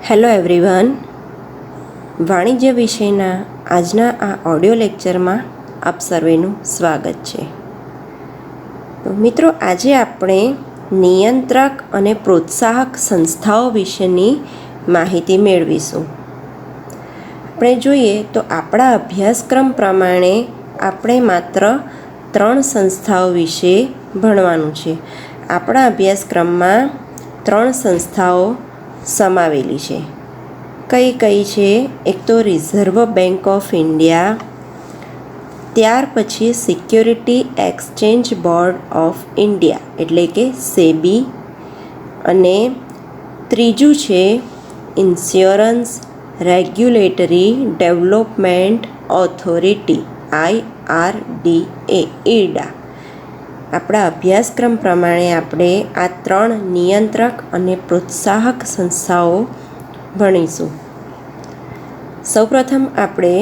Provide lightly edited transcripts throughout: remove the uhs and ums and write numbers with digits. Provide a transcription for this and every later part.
Hello everyone, વાણિજ્ય વિષયના આજના આ ઓડિયો લેક્ચરમાં આપ સર્વેનું સ્વાગત છે. મિત્રો, આજે આપણે નિયંત્રક અને પ્રોત્સાહક સંસ્થાઓ વિશેની માહિતી મેળવીશું. આપણે જોઈએ તો આપણા અભ્યાસક્રમ પ્રમાણે આપણે માત્ર 3 સંસ્થાઓ વિશે ભણવાનું છે. આપણા અભ્યાસક્રમમાં 3 સંસ્થાઓ સમાવેલી છે. કઈ કઈ છે? એક તો રિઝર્વ બેંક ઓફ ઇન્ડિયા, ત્યાર પછી security exchange board of India એટલે કે સેબી, અને ત્રીજું છે insurance regulatory development authority IRDA IRDA. આપણા અભ્યાસક્રમ પ્રમાણે આપણે આ 3 નિયંત્રક અને પ્રોત્સાહક સંસ્થાઓ ભણીશું. સૌપ્રથમ આપણે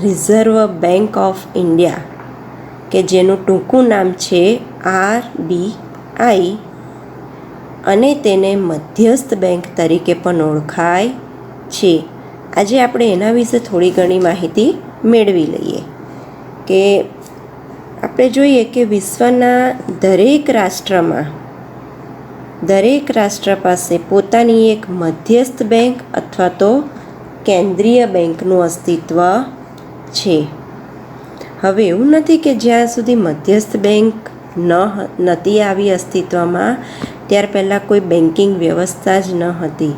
રિઝર્વ બેંક ઓફ ઇન્ડિયા, કે જેનું ટૂંકું નામ છે RBI, અને તેને મધ્યસ્થ બેંક તરીકે પણ ઓળખાય છે. આજે આપણે એના વિશે થોડી ઘણી માહિતી મેળવી લઈએ. કે આપણે જોઈએ કે વિશ્વના દરેક રાષ્ટ્ર પાસે પોતાની એક મધ્યસ્થ બેંક અથવા તો કેન્દ્રીય બેંકનું અસ્તિત્વ છે. હવે એવું નથી કે જ્યાં સુધી મધ્યસ્થ બેંક નહોતી આવી અસ્તિત્વમાં ત્યાર પહેલાં કોઈ બેન્કિંગ વ્યવસ્થા જ ન હતી.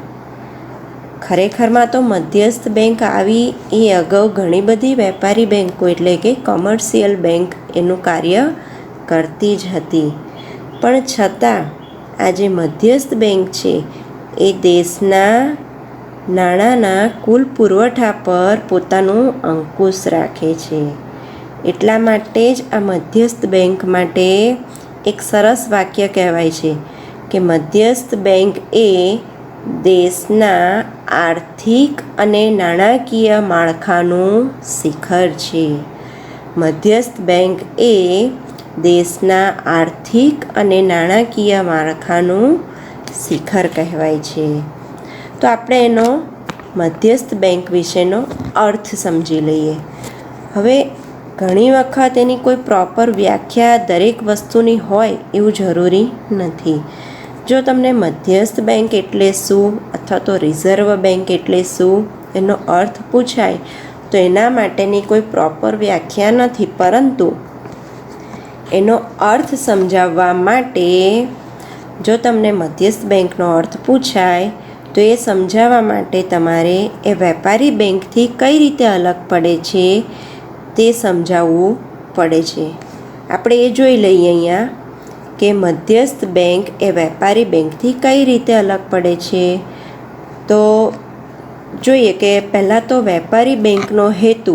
ખરેખરમાં તો મધ્યસ્થ બેંક આવી એ અગાઉ ઘણી બધી વેપારી બેંકો એટલે કે કોમર્શિયલ બેંક એનું કાર્ય કરતી જ હતી. પણ છતાં આ જે મધ્યસ્થ બેંક છે એ દેશના નાણાંના કુલ પુરવઠા પર પોતાનું અંકુશ રાખે છે. એટલા માટે જ આ મધ્યસ્થ બેંક માટે એક સરસ વાક્ય કહેવાય છે કે મધ્યસ્થ બેંક એ દેશના આર્થિક અને નાણાકીય માળખાનું શિખર છે. મધ્યસ્થ બેંક એ દેશના આર્થિક અને નાણાકીય માળખાનું શિખર કહેવાય છે. તો આપણે એનો મધ્યસ્થ બેંક વિશેનો અર્થ સમજી લઈએ. હવે ઘણી વખત એની કોઈ પ્રોપર વ્યાખ્યા દરેક વસ્તુની હોય એવું જરૂરી નથી. જો તમને મધ્યસ્થ બેંક એટલે શું અથવા તો રિઝર્વ બેંક એટલે શું એનો અર્થ પૂછાય તો એના માટેની કોઈ પ્રોપર વ્યાખ્યા નથી, પરંતુ એનો અર્થ સમજાવવા માટે જો તમને મધ્યસ્થ બેંકનો અર્થ પૂછાય તો એ સમજાવવા માટે તમારે એ વેપારી બેંકથી કઈ રીતે અલગ પડે છે તે સમજાવવું પડે છે. આપણે એ જોઈ લઈએ અહીંયા કે મધ્યસ્થ બેંક એ વેપારી બેંકથી કઈ રીતે અલગ પડે છે. તો જોઈએ કે પહેલાં તો વેપારી બેંકનો હેતુ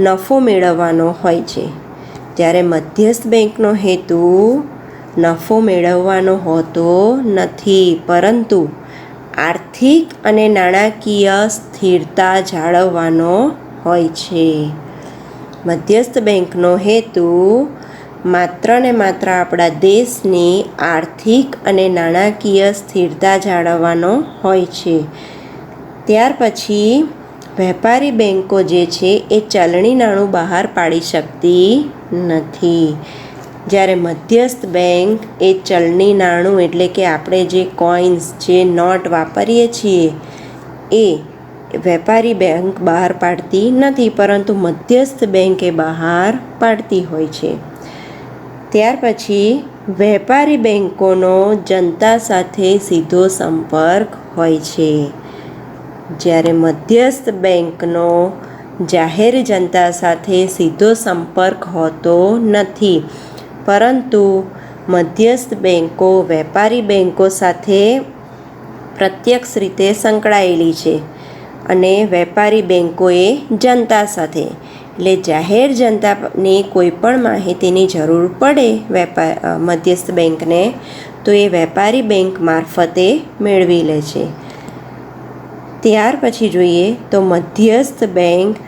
નફો મેળવવાનો હોય છે, જ્યારે મધ્યસ્થ બેંકનો હેતુ નફો મેળવવાનો હોતો નથી, પરંતુ આર્થિક અને નાણાકીય સ્થિરતા જાળવવાનો હોય છે. મધ્યસ્થ બેંકનો હેતુ માત્ર ને માત્ર આપણા દેશની આર્થિક અને નાણાકીય સ્થિરતા જાળવવાનો હોય છે. ત્યાર પછી વેપારી બેંકો જે છે એ ચલણી નાણું બહાર પાડી શકતી નથી, જ્યારે મધ્યસ્થ બેંક એ ચલણી નાણું એટલે કે આપણે જે કોઇન્સ જે નોટ વાપરીએ છીએ એ વેપારી બેંક બહાર પાડતી નથી, પરંતુ મધ્યસ્થ બેંક એ બહાર પાડતી હોય છે. ત્યાર પછી વેપારી બેંકોનો જનતા સાથે સીધો સંપર્ક હોય છે, જ્યારે મધ્યસ્થ બેંકનો જાહેર જનતા સાથે સીધો સંપર્ક હોતો નથી, પરંતુ મધ્યસ્થ બેંકો વેપારી બેંકો સાથે પ્રત્યક્ષ રીતે સંકળાયેલી છે અને વેપારી બેંકોએ જનતા સાથે, એટલે જાહેર જનતાને કોઈ પણ માહિતીની જરૂર પડે મધ્યસ્થ બેંકને તો એ વેપારી બેંક મારફતે મેળવી લે છે. ત્યાર પછી જોઈએ તો મધ્યસ્થ બેંક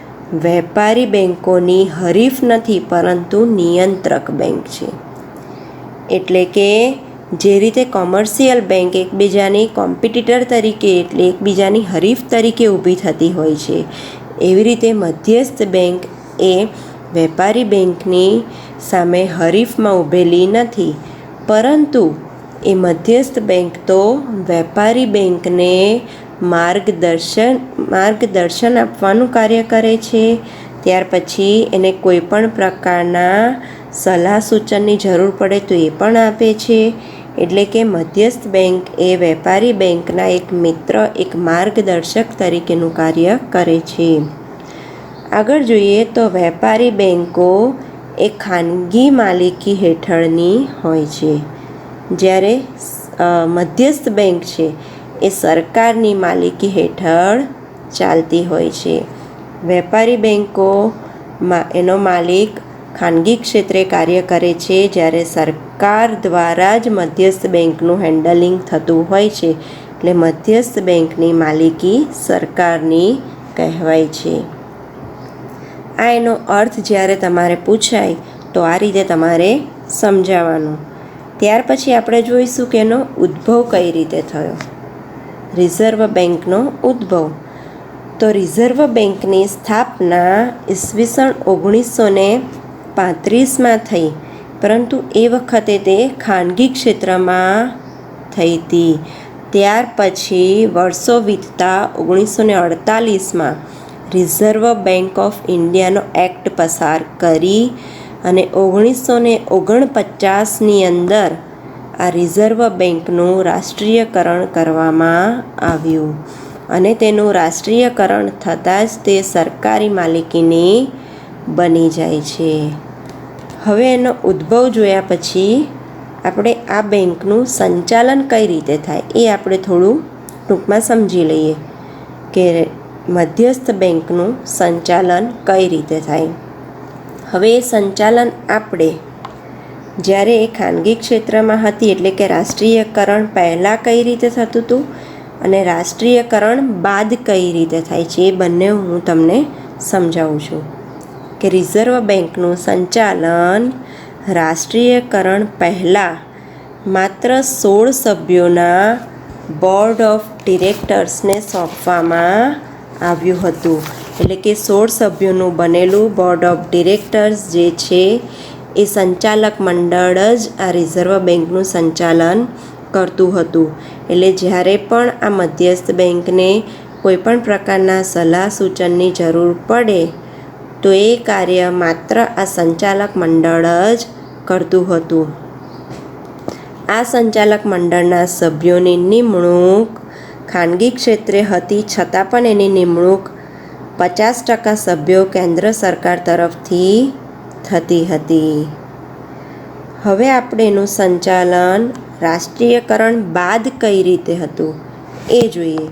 વેપારી બેંકોની હરીફ નથી, પરંતુ નિયંત્રક બેંક છે. એટલે કે જે રીતે કોમર્શિયલ બેંક એકબીજાની કોમ્પિટિટર તરીકે એટલે એકબીજાની હરીફ તરીકે ઊભી થતી હોય છે, એવી રીતે મધ્યસ્થ બેંક એ વેપારી બેંકની સામે હરીફમાં ઊભેલી નથી, પરંતુ એ મધ્યસ્થ બેંક તો વેપારી બેંકને માર્ગદર્શન આપવાનું કાર્ય કરે છે. ત્યાર પછી એને કોઈ પણ પ્રકારના સલાહ સૂચનની જરૂર પડે તો એ પણ આપે છે. એટલે કે મધ્યસ્થ બેંક એ વેપારી બેંકના એક મિત્ર, એક માર્ગદર્શક તરીકેનું કાર્ય કરે છે. આગળ જોઈએ તો વેપારી બેંકો એ ખાનગી માલિકી હેઠળની હોય છે, જ્યારે મધ્યસ્થ બેંક છે એ સરકારની માલિકી હેઠળ ચાલતી હોય છે. વેપારી બેંકોમાં એનો માલિક ખાનગી ક્ષેત્રે કાર્ય કરે છે, જ્યારે સરકાર દ્વારા જ મધ્યસ્થ બેંકનું હેન્ડલિંગ થતું હોય છે, એટલે મધ્યસ્થ બેંકની માલિકી સરકારની કહેવાય છે. આ એનો અર્થ જ્યારે તમારે પૂછાય તો આ રીતે તમારે સમજાવવાનું. ત્યાર પછી આપણે જોઈશું કે એનો ઉદ્ભવ કઈ રીતે થયો. રિઝર્વ બેંકનો ઉદ્ભવ. તો રિઝર્વ બેંકની સ્થાપના ઈસવીસન 1935માં થઈ, પરંતુ એ વખતે તે ખાનગી ક્ષેત્રમાં થઈ હતી. ત્યાર પછી વર્ષો વીતતા 1948માં રિઝર્વ બેંક ઓફ ઇન્ડિયાનો એક્ટ પસાર કરી અને 1949ની અંદર આ રિઝર્વ બેંકનું રાષ્ટ્રીયકરણ કરવામાં આવ્યું અને તેનું રાષ્ટ્રીયકરણ થતાં જ તે સરકારી માલિકીની બની જાય છે. હવે એનો ઉદ્ભવ જોયા પછી આપણે આ બેંકનું સંચાલન કઈ રીતે થાય એ આપણે થોડું ટૂંકમાં સમજી લઈએ કે મધ્યસ્થ બેંકનું સંચાલન કઈ રીતે થાય. હવે એ સંચાલન આપણે જ્યારે એ ખાનગી ક્ષેત્રમાં હતી એટલે કે રાષ્ટ્રીયકરણ પહેલાં કઈ રીતે થતું હતું અને રાષ્ટ્રીયકરણ બાદ કઈ રીતે થાય છે, એ બંને હું તમને સમજાવું છું. કે રિઝર્વ બેંકનું સંચાલન રાષ્ટ્રીયકરણ પહેલાં માત્ર 16 સભ્યોના બોર્ડ ઓફ ડિરેક્ટર્સને સોંપવામાં આવ્યું હતું. એટલે કે 16 સભ્યોનું બનેલું બોર્ડ ઓફ ડિરેક્ટર્સ જે છે એ સંચાલક મંડળ જ આ રિઝર્વ બેંકનું સંચાલન કરતું હતું. એટલે જ્યારે પણ આ મધ્યસ્થ બેંકને કોઈપણ પ્રકારના સલાહ સૂચનની જરૂર પડે તો એ કાર્ય માત્ર આ સંચાલક મંડળ જ કરતું હતું. આ સંચાલક મંડળના સભ્યોની નિમણૂક ખાનગી ક્ષેત્રે હતી, છતાં પણ એની નિમણૂક 50% સભ્યો કેન્દ્ર સરકાર તરફથી થતી હતી. હવે આપણે એનું સંચાલન રાષ્ટ્રીયકરણ બાદ કઈ રીતે હતું એ જોઈએ.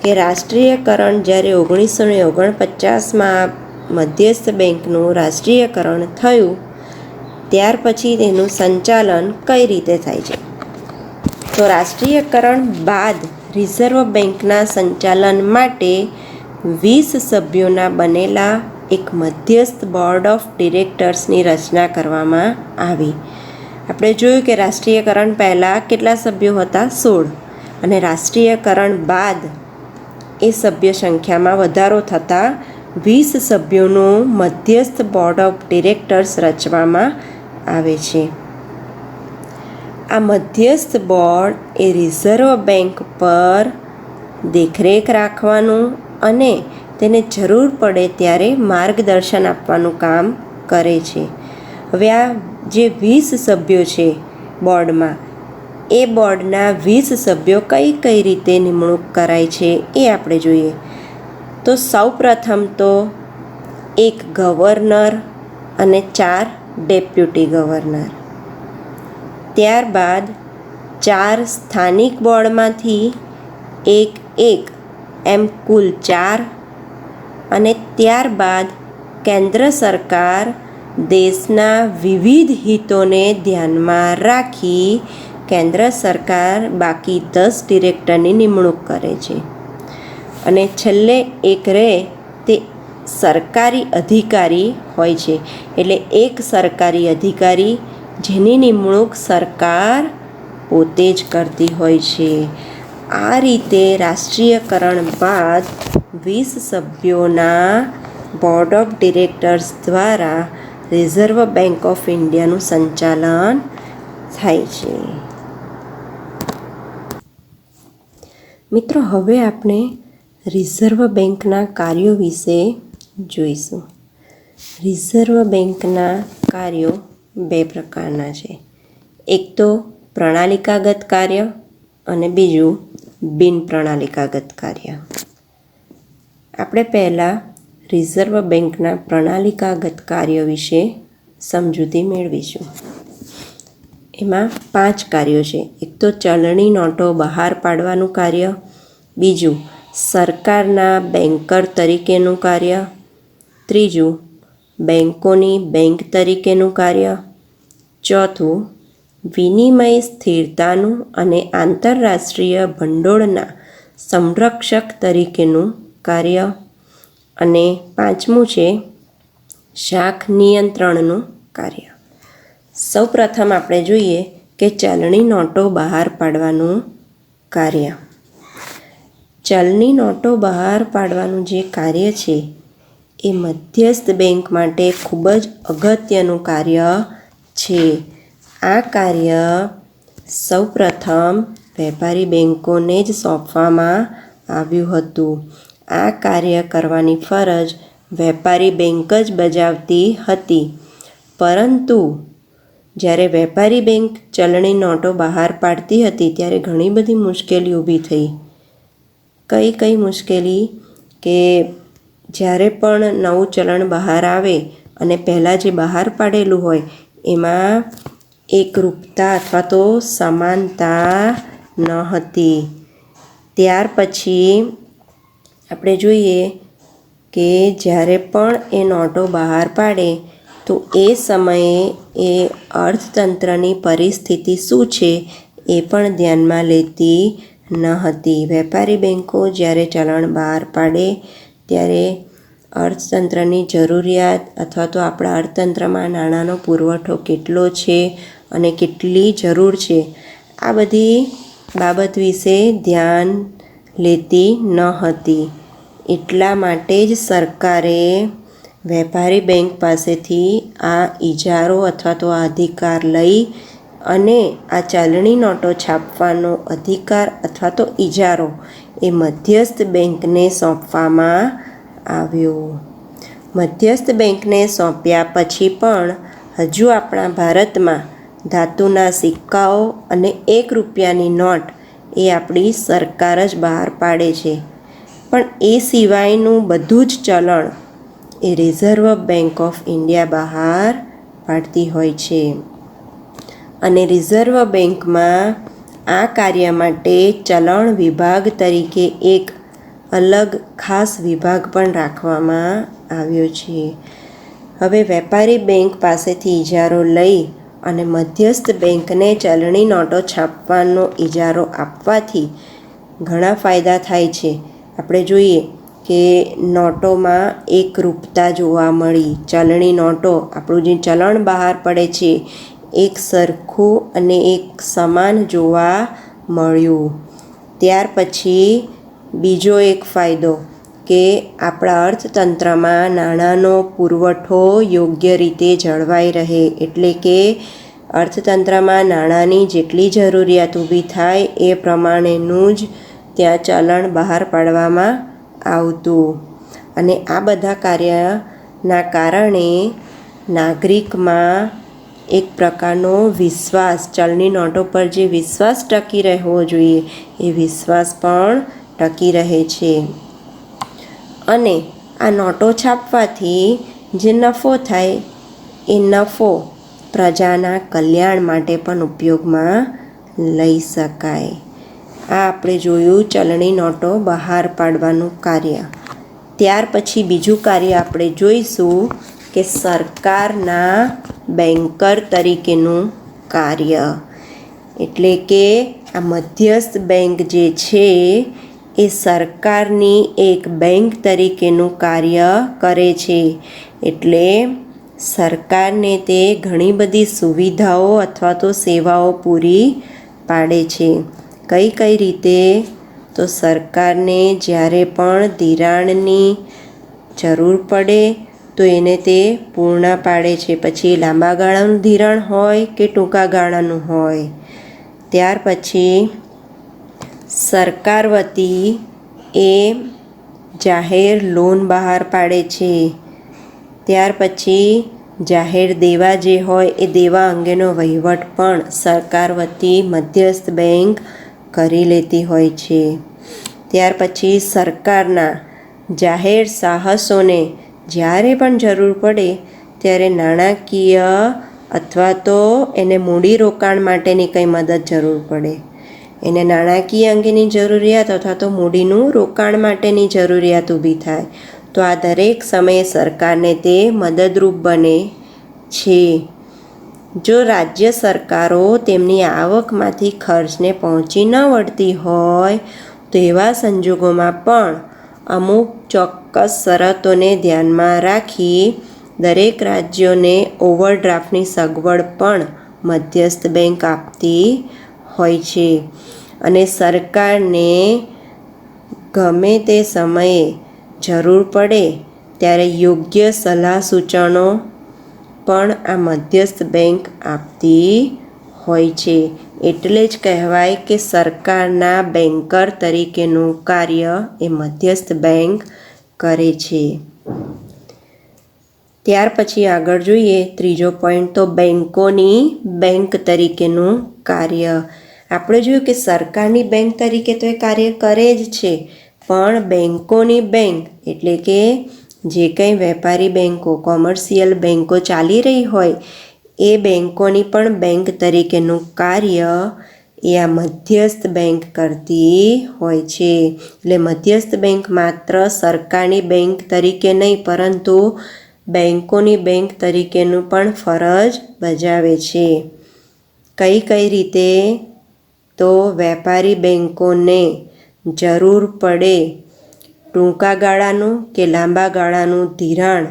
કે રાષ્ટ્રીયકરણ જ્યારે 1949માં મધ્યસ્થ બેંકનું રાષ્ટ્રીયકરણ થયું ત્યાર પછી તેનું સંચાલન કઈ રીતે થાય છે. તો રાષ્ટ્રીયકરણ બાદ રિઝર્વ બેંકના સંચાલન માટે 20 સભ્યોના બનેલા એક મધ્યસ્થ બોર્ડ ઓફ ડિરેક્ટર્સની રચના કરવામાં આવી. આપણે જોયું કે રાષ્ટ્રીયકરણ પહેલાં કેટલા સભ્યો હતા? 16, અને રાષ્ટ્રીયકરણ બાદ એ સભ્ય સંખ્યામાં વધારો થતાં 20 સભ્યોનું મધ્યસ્થ બોર્ડ ઓફ ડિરેક્ટર્સ રચવામાં આવે છે. આ મધ્યસ્થ બોર્ડ એ રિઝર્વ બેંક પર દેખરેખ રાખવાનું અને તેને જરૂર પડે ત્યારે માર્ગદર્શન આપવાનું કામ કરે છે. હવે આ જે 20 સભ્યો છે બોર્ડમાં, એ બોર્ડના 20 સભ્યો કઈ કઈ રીતે નિમણૂક કરાય છે એ આપણે જોઈએ. તો સૌપ્રથમ તો એક ગવર્નર અને 4 ડેપ્યુટી ગવર્નર. ત્યારબાદ 4 સ્થાનિક બોર્ડમાંથી એક એમ કુલ 4, અને ત્યારબાદ કેન્દ્ર સરકાર દેશના વિવિધ હિતોને ધ્યાનમાં રાખી કેન્દ્ર સરકાર બાકી 10 ડિરેક્ટરની નિમણૂક કરે છે. અને છેલ્લે એક રહે તે સરકારી અધિકારી હોય છે. એટલે એક સરકારી અધિકારી જેની નિમણૂક સરકાર પોતે જ કરતી હોય છે. આ રીતે રાષ્ટ્રીયકરણ બાદ 20 સભ્યોના બોર્ડ ઓફ ડિરેક્ટર્સ દ્વારા રિઝર્વ બેંક ઓફ ઇન્ડિયાનું સંચાલન થાય છે. મિત્રો, હવે આપણે રિઝર્વ બેંકના કાર્યો વિશે જોઈશું. રિઝર્વ બેંકના કાર્યો 2 પ્રકારના છે. એક તો પ્રણાલિકાગત કાર્ય અને બીજું બિન પ્રણાલિકાગત કાર્ય. આપણે પહેલાં રિઝર્વ બેંકના પ્રણાલિકાગત કાર્યો વિશે સમજૂતી મેળવીશું. એમાં 5 કાર્યો છે. એક તો ચલણી નોટો બહાર પાડવાનું કાર્ય, બીજું સરકારના બેન્કર તરીકેનું કાર્ય, ત્રીજું બેન્કોની બેંક તરીકેનું કાર્ય, ચોથું વિનિમય સ્થિરતાનું અને આંતરરાષ્ટ્રીય ભંડોળના સંરક્ષક તરીકેનું કાર્ય, અને પાંચમું છે શાખ નિયંત્રણનું કાર્ય. સૌપ્રથમ આપણે જોઈએ કે ચલણી નોટો બહાર પાડવાનું કાર્ય. ચલણી નોટો બહાર પાડવાનું જે કાર્ય છે એ મધ્યસ્થ બેંક માટે ખૂબ જ અગત્યનું કાર્ય છે. આ કાર્ય સૌપ્રથમ વેપારી બેંકોને જ સોંપવામાં આવ્યું હતું. આ કાર્ય કરવાની ફરજ વેપારી બેંક જ બજાવતી હતી. પરંતુ જ્યારે વેપારી બેંક ચલણી નોટો બહાર પાડતી હતી ત્યારે ઘણી બધી મુશ્કેલી ઊભી થઈ. કઈ મુશ્કેલી? કે જ્યારે પણ નવું ચલણ બહાર આવે અને પહેલાં જે બહાર પાડેલું હોય એમાં એકરૂપતા અથવા તો સમાનતા ન હતી. ત્યાર પછી આપણે જોઈએ કે જ્યારે પણ એ નોટો બહાર પાડે તો એ સમયે એ અર્થતંત્રની પરિસ્થિતિ શું છે એ પણ ધ્યાનમાં લેતી ન હતી. વેપારી બેંકો જ્યારે ચલણ બહાર પાડે ત્યારે અર્થતંત્રની જરૂરિયાત અથવા તો આપણા અર્થતંત્રમાં નાણાંનો પુરવઠો કેટલો છે અને કેટલી જરૂર છે, આ બધી બાબત વિશે ધ્યાન લેતી ન હતી. એટલા માટે જ સરકારે વેપારી બેંક પાસેથી આ ઇજારો અથવા તો આ અધિકાર લઈ અને આ ચલણી નોટો છાપવાનો અધિકાર અથવા તો ઇજારો એ મધ્યસ્થ બેંકને સોંપવામાં આવ્યો. મધ્યસ્થ બેંકને સોંપ્યા પછી પણ હજુ આપણા ભારતમાં ધાતુના સિક્કાઓ અને 1 રૂપિયાની નોટ એ આપણી સરકાર જ બહાર પાડે છે. પણ એ સિવાયનું બધું જ ચલણ એ રિઝર્વ બેંક ઓફ ઇન્ડિયા બહાર પાડતી હોય છે. અને રિઝર્વ બેંકમાં આ કાર્ય માટે ચલણ વિભાગ તરીકે એક અલગ ખાસ વિભાગ પણ રાખવામાં આવ્યો છે. હવે વેપારી બેંક પાસેથી ઇજારો લઈ અને મધ્યસ્થ બેંકને ચલણી નોટો છાપવાનો ઇજારો આપવાથી ઘણા ફાયદા થાય છે. આપણે જોઈએ કે નોટોમાં એકરૂપતા જોવા મળી. ચલણી નોટો, આપણું જે ચલણ બહાર પડે છે એક સરખું અને એક સમાન જોવા મળ્યું. ત્યાર પછી બીજો એક ફાયદો કે આપણા અર્થતંત્રમાં નાણાંનો પુરવઠો યોગ્ય રીતે જળવાઈ રહે. એટલે કે અર્થતંત્રમાં નાણાંની જેટલી જરૂરિયાત ઊભી થાય એ પ્રમાણેનું જ ત્યાં ચલણ બહાર પાડવામાં આવતું. અને આ બધા કાર્યના કારણે નાગરિકમાં એક પ્રકારનો વિશ્વાસ, ચલણી નોટો પર જે વિશ્વાસ ટકી રહેવો જોઈએ એ વિશ્વાસ પણ ટકી રહે છે. અને આ નોટો છાપવાથી જે નફો થાય એ નફો પ્રજાના કલ્યાણ માટે પણ ઉપયોગમાં લઈ શકાય. આ આપણે જોયું ચલણી નોટો બહાર પાડવાનું કાર્ય. ત્યાર પછી બીજું કાર્ય આપણે જોઈશું કે સરકારના બેન્કર તરીકેનું કાર્ય. એટલે કે આ મધ્યસ્થ બેંક જે છે એ સરકારની એક બેંક તરીકેનું કાર્ય કરે છે. એટલે સરકારને તે ઘણી બધી સુવિધાઓ અથવા તો સેવાઓ પૂરી પાડે છે. કઈ કઈ રીતે? તો સરકારને જ્યારે પણ ધિરાણની જરૂર પડે તો એને તે પૂર્ણ પાડે છે. પછી લાંબા ગાળાનું ધિરાણ હોય કે ટૂંકા ગાળાનું હોય. ત્યાર પછી સરકાર વતી એ જાહેર લોન બહાર પાડે છે. ત્યાર પછી જાહેર દેવા જે હોય એ દેવા અંગેનો વહીવટ પણ સરકાર વતી મધ્યસ્થ બેંક કરી લેતી હોય છે. ત્યાર પછી સરકારના જાહેર સાહસોને જ્યારે પણ જરૂર પડે ત્યારે નાણાકીય અથવા તો એને મૂડીરોકાણ માટેની કંઈ મદદ જરૂર પડે, એને નાણાકીય અંગેની જરૂરિયાત અથવા તો મૂડીનું રોકાણ માટેની જરૂરિયાત ઊભી થાય તો આ દરેક સમયે સરકારને તે મદદરૂપ બને છે. જો રાજ્ય સરકારો તેમની આવકમાંથી ખર્ચને પહોંચી ન વળતી હોય તો એવા સંજોગોમાં પણ અમુક ચોક્કસ શરતોને ધ્યાનમાં રાખી દરેક રાજ્યોને ઓવરડ્રાફ્ટની સગવડ પણ મધ્યસ્થ બેંક આપતી હોય છે. અને સરકારને ગમે તે સમયે જરૂર પડે ત્યારે યોગ્ય સલાહ સૂચનો પણ આ મધ્યસ્થ બેંક આપતી હોય છે. એટલે જ કહેવાય કે સરકારના બેન્કર તરીકેનું કાર્ય એ મધ્યસ્થ બેંક કરે છે. ત્યાર પછી આગળ જોઈએ ત્રીજો પોઈન્ટ, તો બેન્કોની બેંક તરીકેનું કાર્ય. આપણે જોયું કે સરકારની બેંક તરીકે તો એ કાર્ય કરે જ છે, પણ બેન્કોની બેંક એટલે કે જે કંઈ વેપારી બેન્કો, કોમર્શિયલ બેન્કો ચાલી રહી હોય એ બેન્કોની પણ બેંક તરીકેનું કાર્ય એ આ મધ્યસ્થ બેંક કરતી હોય છે. એટલે મધ્યસ્થ બેંક માત્ર સરકારની બેંક તરીકે નહીં પરંતુ બેન્કોની બેંક તરીકેનું પણ ફરજ બજાવે છે. કઈ કઈ રીતે? તો વેપારી બેન્કોને જરૂર પડે ટૂંકા ગાળાનું કે લાંબા ગાળાનું ધિરાણ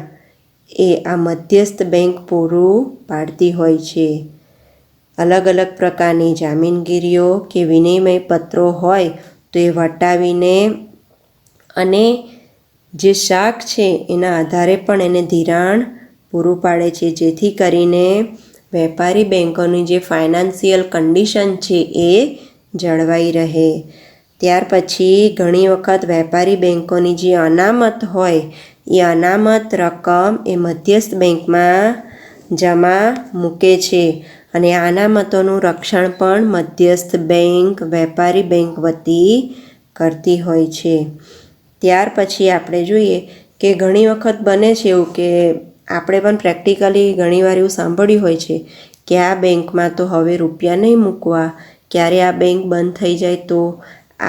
એ આ મધ્યસ્થ બેંક પૂરું પાડતી હોય છે. અલગ અલગ પ્રકારની જામીનગીરીઓ કે વિનિમય પત્રો હોય તો એ વટાવીને અને જે શાખ છે એના આધારે પણ એને ધિરાણ પૂરું પાડે છે, જેથી કરીને વેપારી બેન્કોની જે ફાઇનાન્સિયલ કન્ડિશન છે એ જળવાઈ રહે. ત્યાર પછી ઘણી વખત વેપારી બેન્કોની જે અનામત હોય એ અનામત રકમ એ મધ્યસ્થ બેંકમાં જમા મૂકે છે અને આ અનામતોનું રક્ષણ પણ મધ્યસ્થ બેંક વેપારી બેંક વતી કરતી હોય છે. ત્યાર પછી આપણે જોઈએ કે ઘણી વખત બને છે એવું કે આપણે પણ પ્રેક્ટિકલી ઘણીવાર એવું સાંભળ્યું હોય છે કે આ બેંકમાં તો હવે રૂપિયા નહીં મૂકવા, ક્યારે આ બેંક બંધ થઈ જાય તો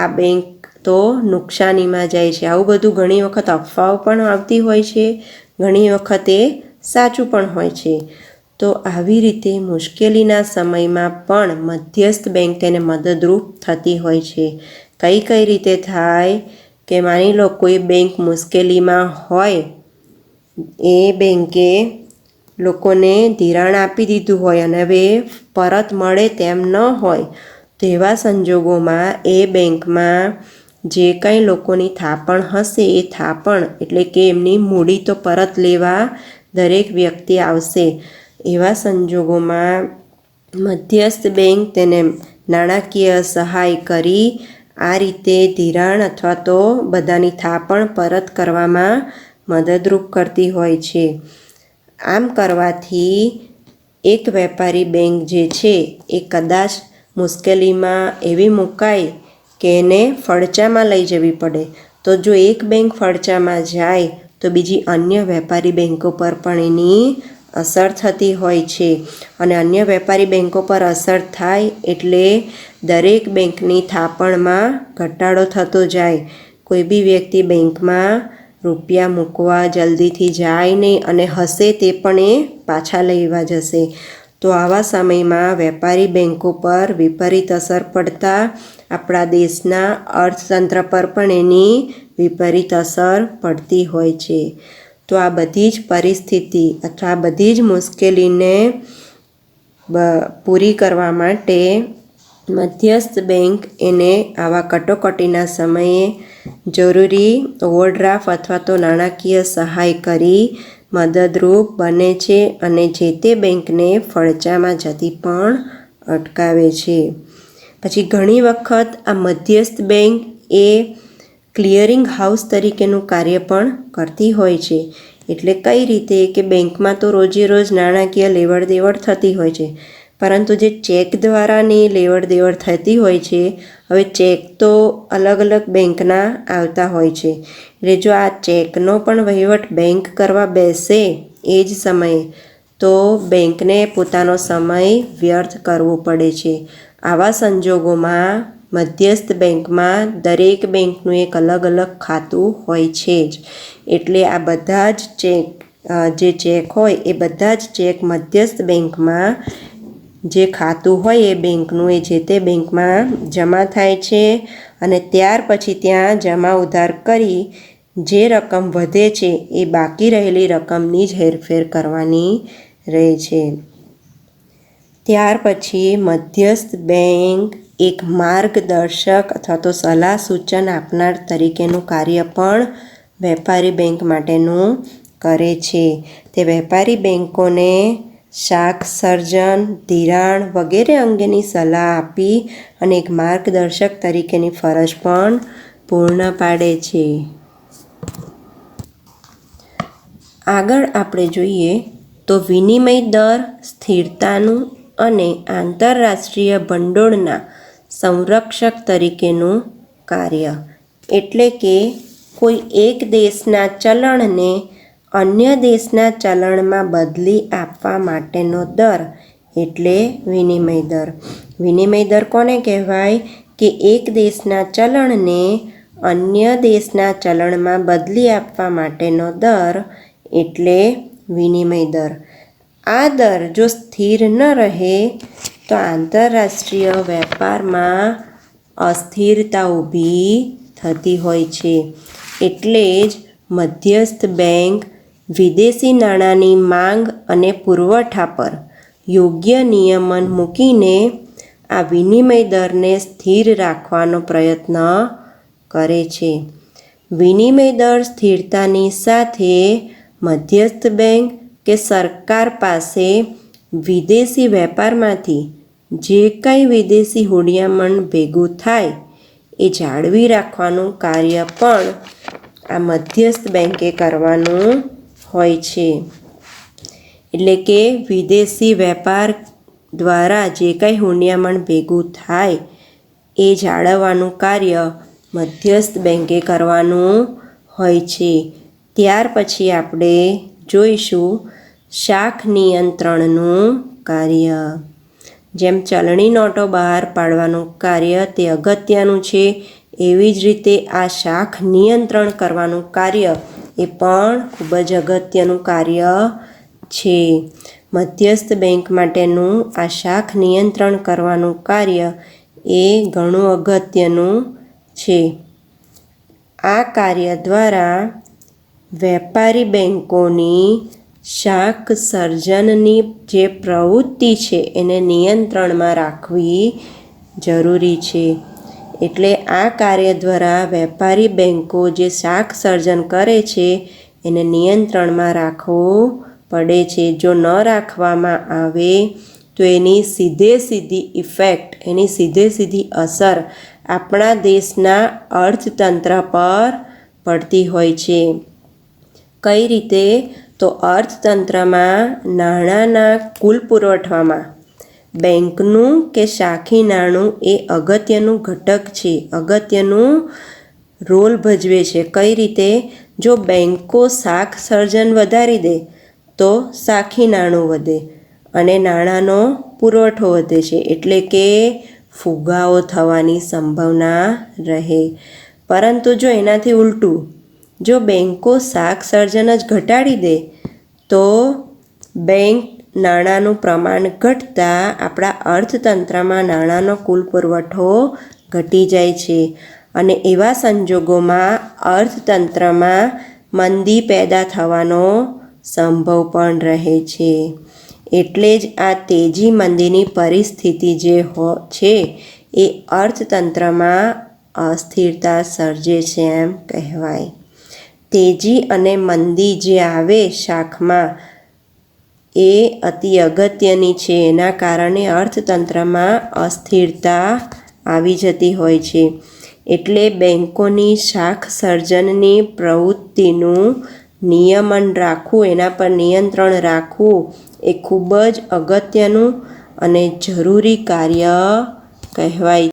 આ બેંક તો નુકસાનીમાં જાય છે. આવું બધું ઘણી વખત અફવાઓ પણ આવતી હોય છે, ઘણી વખત એ સાચું પણ હોય છે. તો આવી રીતે મુશ્કેલીના સમયમાં પણ મધ્યસ્થ બેંક તેને મદદરૂપ થતી હોય છે. કઈ કઈ રીતે થાય? કે માની લો કોઈ બેંક મુશ્કેલીમાં હોય, એ બેંકે લોકોને ધિરાણ આપી દીધું હોય અને હવે પરત મળે તેમ ન હોય તો એવા સંજોગોમાં એ બેંકમાં જે કંઈ લોકોની થાપણ હશે એ થાપણ એટલે કે એમની મૂડી તો પરત લેવા દરેક વ્યક્તિ આવશે. એવા સંજોગોમાં મધ્યસ્થ બેંક તેને નાણાકીય સહાય કરી આ રીતે ધિરાણ અથવા તો બધાની થાપણ પરત કરવામાં મદદરૂપ કરતી હોય છે. આમ કરવાથી એક વેપારી બેંક જે છે એ કદાચ મુશ્કેલીમાં એવી મુકાય કે એને ફડચામાં લઈ જવી પડે, તો જો એક બેંક ફડચામાં જાય તો બીજી અન્ય વેપારી બેંકો પર પણ એની અસર થતી હોય છે અને અન્ય વેપારી બેંકો પર અસર થાય એટલે દરેક બેંકની થાપણમાં ઘટાડો થતો જાય. કોઈ બી વ્યક્તિ બેંકમાં રૂપિયા મૂકવા જલ્દીથી જાય નહીં અને હશે તે પણ એ પાછા લેવા જશે. તો આવા સમયમાં વેપારી બેંકો પર વિપરીત અસર પડતા આપણા દેશના અર્થતંત્ર પર પણ એની વિપરીત અસર પડતી હોય છે. તો આ બધી જ પરિસ્થિતિ અથવા બધી જ મુશ્કેલીને પૂરી કરવા માટે મધ્યસ્થ બેંક એને આવા કટોકટીના સમયે જરૂરી ઓવરડ્રાફ્ટ અથવા તો નાણાકીય સહાય કરી મદદરૂપ બને છે અને જે તે બેંકને ફડચામાં જતી પણ અટકાવે છે. પછી ઘણી વખત આ મધ્યસ્થ બેંક એ ક્લિયરિંગ હાઉસ તરીકેનું કાર્ય પણ કરતી હોય છે. એટલે કઈ રીતે કે બેંકમાં તો રોજે રોજ નાણાકીય લેવડ દેવડ થતી હોય છે, પરંતુ જે ચેક દ્વારાની લેવડ દેવડ થતી હોય છે, હવે ચેક તો અલગ અલગ બેંકના આવતા હોય છે. એટલે જો આ ચેકનો પણ વહીવટ બેંક કરવા બેસે એ જ સમયે તો બેંકને પોતાનો સમય વ્યર્થ કરવો પડે છે. આવા સંજોગોમાં મધ્યસ્થ બેંકમાં દરેક બેંકનું એક અલગ અલગ ખાતું હોય છે જ. એટલે આ બધા જ ચેક હોય એ બધા જ ચેક મધ્યસ્થ બેંકમાં જે ખાતું હોય એ બેંકનું એ જે તે બેંકમાં જમા થાય છે અને ત્યાર પછી ત્યાં જમા ઉધાર કરી જે રકમ વધે છે એ બાકી રહેલી રકમની જ હેરફેર કરવાની રહે છે. ત્યાર પછી મધ્યસ્થ બેંક એક માર્ગદર્શક અથવા તો સલાહ સૂચન આપનાર તરીકેનું કાર્ય પણ વેપારી બેંક માટેનું કરે છે. તે વેપારી બેંકોને શાખ સર્જન, ધિરાણ વગેરે અંગેની સલાહ આપી અને એક માર્ગદર્શક તરીકેની ફરજ પણ પૂર્ણ પાડે છે. આગળ આપણે જોઈએ તો વિનિમય દર સ્થિરતાનું અને આંતરરાષ્ટ્રીય ભંડોળના સંરક્ષક તરીકેનું કાર્ય. એટલે કે કોઈ એક દેશના ચલણને અન્ય દેશના ચલણમાં બદલી આપવા માટેનો દર એટલે વિનિમય દર. વિનિમય દર કોને કહેવાય કે એક દેશના ચલણને અન્ય દેશના ચલણમાં બદલી આપવા માટેનો દર એટલે વિનિમય દર. આ દર જો સ્થિર ન રહે તો આંતરરાષ્ટ્રીય વેપારમાં અસ્થિરતા ઊભી થતી હોય છે. એટલે જ મધ્યસ્થ બેંક વિદેશી નાણાંની માંગ અને પુરવઠા પર યોગ્ય નિયમન મૂકીને આ વિનિમય દરને સ્થિર રાખવાનો પ્રયત્ન કરે છે. વિનિમય દર સ્થિરતાની સાથે મધ્યસ્થ બેંક કે સરકાર પાસે વિદેશી વેપારમાંથી જે કંઈ વિદેશી હુંડિયામણ ભેગું થાય એ જાળવી રાખવાનું કાર્ય પણ આ મધ્યસ્થ બેંકે કરવાનું હોય છે. એટલે કે વિદેશી વેપાર દ્વારા જે કંઈ હુંડિયામણ ભેગું થાય એ જાળવવાનું કાર્ય મધ્યસ્થ બેંકે કરવાનું હોય છે. ત્યાર પછી આપણે જોઈશું શાખ નિયંત્રણનું કાર્ય. જેમ ચલણી નોટો બહાર પાડવાનું કાર્ય તે અગત્યનું છે, એવી જ રીતે આ શાખ નિયંત્રણ કરવાનું કાર્ય એ પણ ખૂબ જ અગત્યનું કાર્ય છે. મધ્યસ્થ બેંક માટેનું આ શાખ નિયંત્રણ કરવાનું કાર્ય એ ઘણું અગત્યનું છે. આ કાર્ય દ્વારા વેપારી બેંકોની શાખ સર્જનની જે પ્રવૃત્તિ છે એને નિયંત્રણમાં રાખવી જરૂરી છે. એટલે આ કાર્ય દ્વારા વેપારી બેંકો જે શાખ સર્જન કરે છે એને નિયંત્રણમાં રાખવું પડે છે. જો ન રાખવામાં આવે તો એની સીધી ઇફેક્ટ, એની સીધી અસર આપણા દેશના અર્થતંત્ર પર પડતી હોય છે. કઈ રીતે? તો અર્થતંત્રમાં નાણાંના કુલ પુરવઠામાં બેંકનું કે શાખી નાણું એ અગત્યનું ઘટક છે, અગત્યનું રોલ ભજવે છે. કઈ રીતે? જો બેંકો શાખ સર્જન વધારી દે તો શાખી નાણું વધે અને નાણાંનો પુરવઠો વધે છે. એટલે કે ફુગાવો થવાની સંભાવના રહે. પરંતુ જો એનાથી ઉલટું, જો બેંકો શાખ સર્જન જ ઘટાડી દે તો બેંક નાણાંનું પ્રમાણ ઘટતા આપણા અર્થતંત્રમાં નાણાંનો કુલ પુરવઠો ઘટી જાય છે અને એવા સંજોગોમાં અર્થતંત્રમાં મંદી પેદા થવાનો સંભવ પણ રહે છે. એટલે જ આ તેજી મંદીની પરિસ્થિતિ જે છે એ અર્થતંત્રમાં અસ્થિરતા સર્જે છે એમ કહેવાય. તેજી અને મંદી જે આવે શાખમાં એ અતિ અગત્યની છે. એના કારણે અર્થતંત્રમાં અસ્થિરતા આવી જતી હોય છે. એટલે બેન્કોની શાખ સર્જનની પ્રવૃત્તિનું નિયમન રાખવું, એના પર નિયંત્રણ રાખવું એ ખૂબ જ અગત્યનું અને જરૂરી કાર્ય કહેવાય.